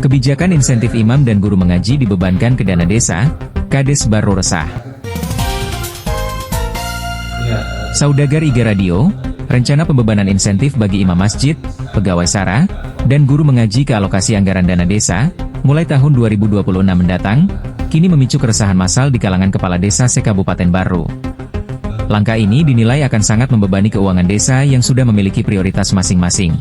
Kebijakan insentif imam dan guru mengaji dibebankan ke dana desa, Kades Baru resah. Saudagar Iga Radio, rencana pembebanan insentif bagi imam masjid, pegawai SARA, dan guru mengaji ke alokasi anggaran dana desa, mulai tahun 2026 mendatang, kini memicu keresahan massal di kalangan kepala desa se-Kabupaten Baru. Langkah ini dinilai akan sangat membebani keuangan desa yang sudah memiliki prioritas masing-masing.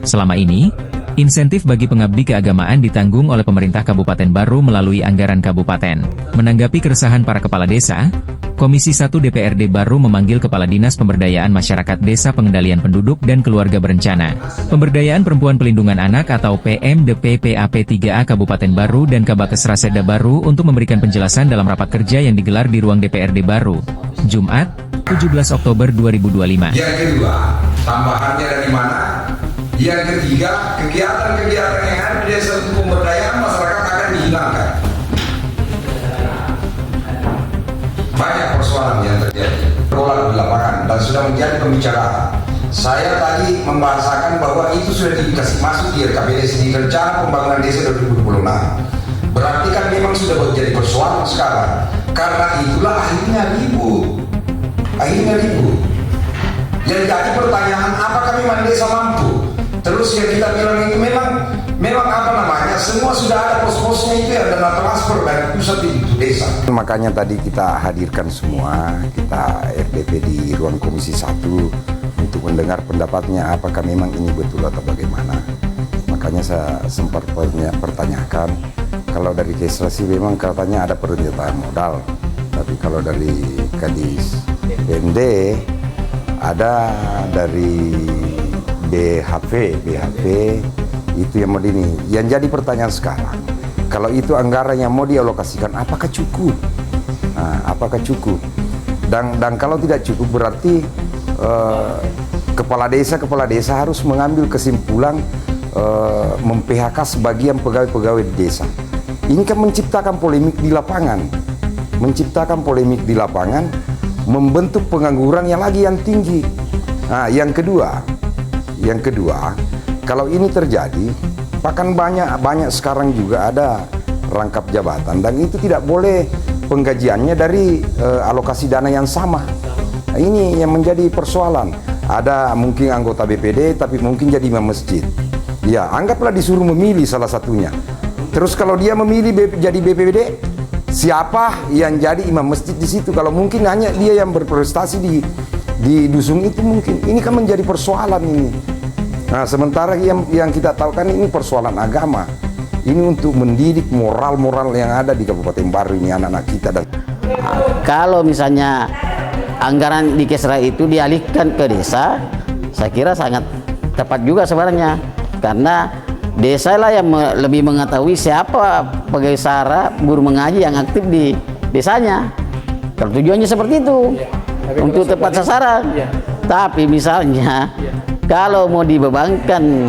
Selama ini, insentif bagi pengabdi keagamaan ditanggung oleh pemerintah Kabupaten Baru melalui anggaran kabupaten. Menanggapi keresahan para kepala desa, Komisi 1 DPRD Baru memanggil Kepala Dinas Pemberdayaan Masyarakat Desa Pengendalian Penduduk dan Keluarga Berencana, Pemberdayaan Perempuan Pelindungan Anak atau PMDPPAP3A Kabupaten Baru dan Kabakes Rasedda Baru untuk memberikan penjelasan dalam rapat kerja yang digelar di ruang DPRD Baru, Jumat, 17 Oktober 2025. Yang kedua, tambahannya dari mana? Yang ketiga, kegiatan-kegiatan yang ada di desa untuk pemberdayaan masyarakat akan dihilangkan. Banyak persoalan yang terjadi, berulang di lapangan dan sudah menjadi pembicaraan. Saya tadi membahasakan bahwa itu sudah dikasih masuk di RKPDS di Rencana Pembangunan Desa 2026. Berarti kan memang sudah menjadi persoalan sekarang. Karena itulah akhirnya ribut. Yang jadi pertanyaan, apakah memang desa mampu? Terus yang kita bilang itu memang apa namanya, semua sudah ada pos-posnya itu ya, dana transfer dari pusat itu desa. Makanya tadi kita hadirkan semua, kita RDP di ruang Komisi 1 untuk mendengar pendapatnya apakah memang ini betul atau bagaimana. Makanya saya sempat pertanyakan, kalau dari Kesra sih memang katanya ada perencanaan modal, tapi kalau dari Kadis PMD ada dari BHP itu yang mau ini. Yang jadi pertanyaan sekarang, kalau itu anggaran yang mau dialokasikan, apakah cukup? Nah, apakah cukup? Dan kalau tidak cukup berarti kepala desa harus mengambil kesimpulan mem-PHK sebagian pegawai-pegawai di desa. Ini kan menciptakan polemik di lapangan, membentuk pengangguran yang tinggi. Nah, yang kedua, kalau ini terjadi, bahkan banyak sekarang juga ada rangkap jabatan dan itu tidak boleh penggajiannya dari alokasi dana yang sama. Nah, ini yang menjadi persoalan. Ada mungkin anggota BPD tapi mungkin jadi imam masjid. Ya, anggaplah disuruh memilih salah satunya. Terus kalau dia memilih jadi BPD, siapa yang jadi imam masjid di situ? Kalau mungkin hanya dia yang berprestasi di dusun itu mungkin. Ini kan menjadi persoalan ini. Nah, sementara yang kita tahu kan ini persoalan agama. Ini untuk mendidik moral-moral yang ada di Kabupaten Baru ini anak-anak kita. Kalau misalnya anggaran di Kesra itu dialihkan ke desa, saya kira sangat tepat juga sebenarnya. Karena desa lah yang lebih mengetahui siapa pegawai SARA, guru mengaji yang aktif di desanya. Kalau tujuannya seperti itu, untuk tepat sasaran. Tapi misalnya kalau mau dibebankan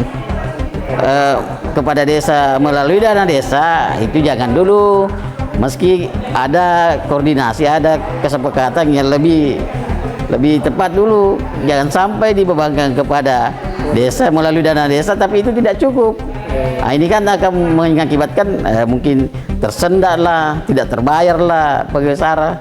kepada desa melalui dana desa, itu jangan dulu. Meski ada koordinasi, ada kesepakatan yang lebih tepat dulu. Jangan sampai dibebankan kepada desa melalui dana desa, tapi itu tidak cukup. Nah, ini kan akan mengakibatkan mungkin tersendat lah, tidak terbayar lah pegawai SARA.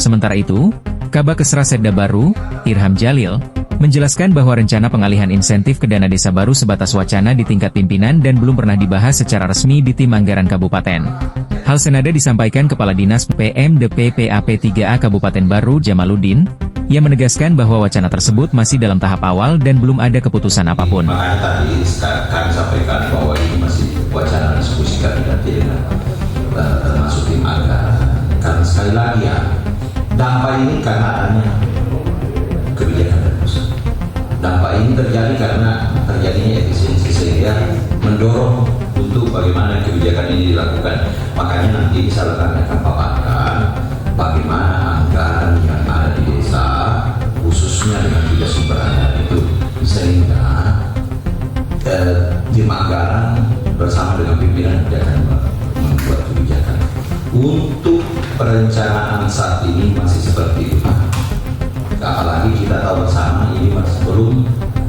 Sementara itu, Kabakes Rasedda Baru, Irham Jalil, menjelaskan bahwa rencana pengalihan insentif ke dana desa baru sebatas wacana di tingkat pimpinan dan belum pernah dibahas secara resmi di tim anggaran kabupaten. Hal senada disampaikan Kepala Dinas PMDPPAP3A Kabupaten Baru Jamaluddin, yang menegaskan bahwa wacana tersebut masih dalam tahap awal dan belum ada keputusan apapun. Makanya tadi kami sampaikan bahwa ini masih wacana diskusi kabinet dengan termasuk tim anggaran. Karena sekali lagi ya, dampak ini karena adanya kebijakan dari pusat. Dampak ini terjadi karena terjadinya efisiensi sehingga mendorong untuk bagaimana kebijakan ini dilakukan. Makanya nanti misalkan akan paparkan bagaimana anggaran yang ada di desa khususnya dengan 3 sumber anggaran itu, sehingga tim anggaran bersama dengan pimpinan akan membuat kebijakan. Untuk perencanaan saat ini masih seperti itu. Apalagi kita tahu bersama ini masih belum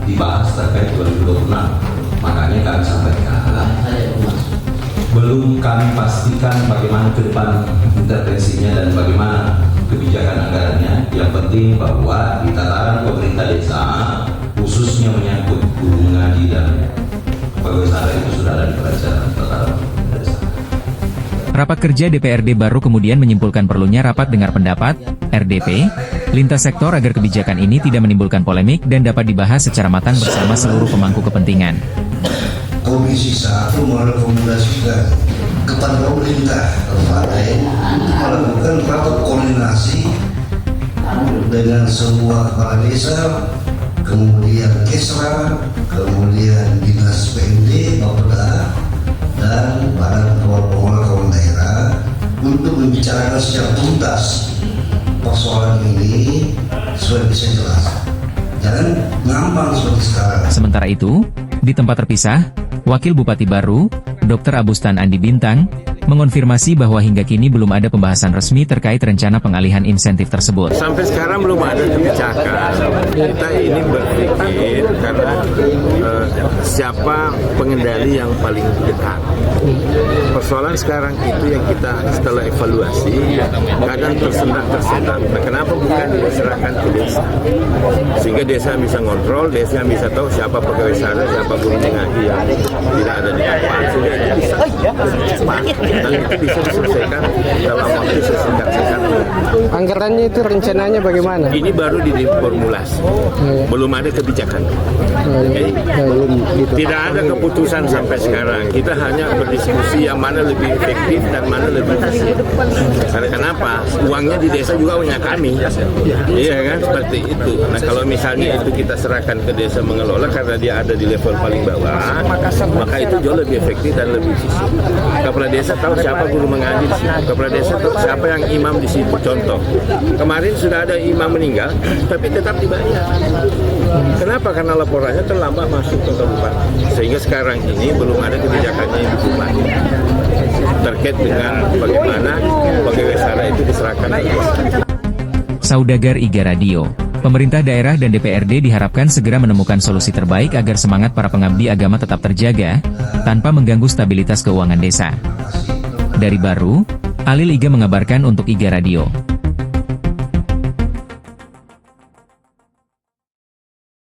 dibahas terkait 2026. Makanya kami sampaikan belum kami pastikan bagaimana ke depan intervensinya dan bagaimana kebijakan anggarannya. Yang penting bahwa di tataran pemerintah desa, khususnya menyangkut guru mengaji dan pegawai sara itu sudah ada di perencanaan tataran pemerintah desa. Rapat kerja DPRD baru kemudian menyimpulkan perlunya rapat dengar pendapat, RDP, lintas sektor agar kebijakan ini tidak menimbulkan polemik dan dapat dibahas secara matang bersama seluruh pemangku kepentingan. Komisi 1 merekomendasikan kepada pemerintah kabupaten melakukan rapat koordinasi dengan semua kepala desa, kemudian Kesra, kemudian Dinas PMD, Bapeda, dan Badan Pengelola Keuangan Daerah untuk membicarakan secara tuntas persoalan ini supaya bisa jelas. Jangan ngambang seperti sekarang. Sementara itu, di tempat terpisah, Wakil Bupati baru, Dr. Abustan Andi Bintang, mengonfirmasi bahwa hingga kini belum ada pembahasan resmi terkait rencana pengalihan insentif tersebut. Sampai sekarang belum ada kebijakan. Kita ini berpikir karena siapa pengendali yang paling dekat. Persoalan sekarang itu yang kita setelah evaluasi kadang tersendat. Nah, kenapa bukan diserahkan ke desa? Sehingga desa bisa ngontrol, desa bisa tahu siapa pegawai sara, siapa guru mengaji yang tidak ada di lapangan. Sehingga itu bisa cepat. Dan itu bisa diselesaikan dalam waktu sesingkat-singkatnya. Anggarannya itu rencananya bagaimana? Ini baru diformulasi, belum ada kebijakan. Jadi, tidak ada keputusan sampai sekarang. Kita hanya berdiskusi yang mana lebih efektif dan mana lebih efisien. Karena kenapa? Uangnya di desa juga punya kami. Iya kan? Seperti itu. Nah kalau misalnya itu kita serahkan ke desa mengelola karena dia ada di level paling bawah, maka itu jauh lebih efektif dan lebih efisien. Kepala desa tahu siapa guru mengaji di situ. Kepala desa tahu siapa yang imam di situ. Contoh, kemarin sudah ada imam meninggal, tapi tetap dibayar. Kenapa? Karena laporannya terlambat masuk ke kabupaten. Sehingga sekarang ini belum ada kebijakannya yang dibuat terkait dengan bagaimana pegawai sara itu diserahkan ke desa. Saudagar Iga Radio, pemerintah daerah dan DPRD diharapkan segera menemukan solusi terbaik agar semangat para pengabdi agama tetap terjaga, tanpa mengganggu stabilitas keuangan desa. Dari Baru, Alil Iga mengabarkan untuk Iga Radio.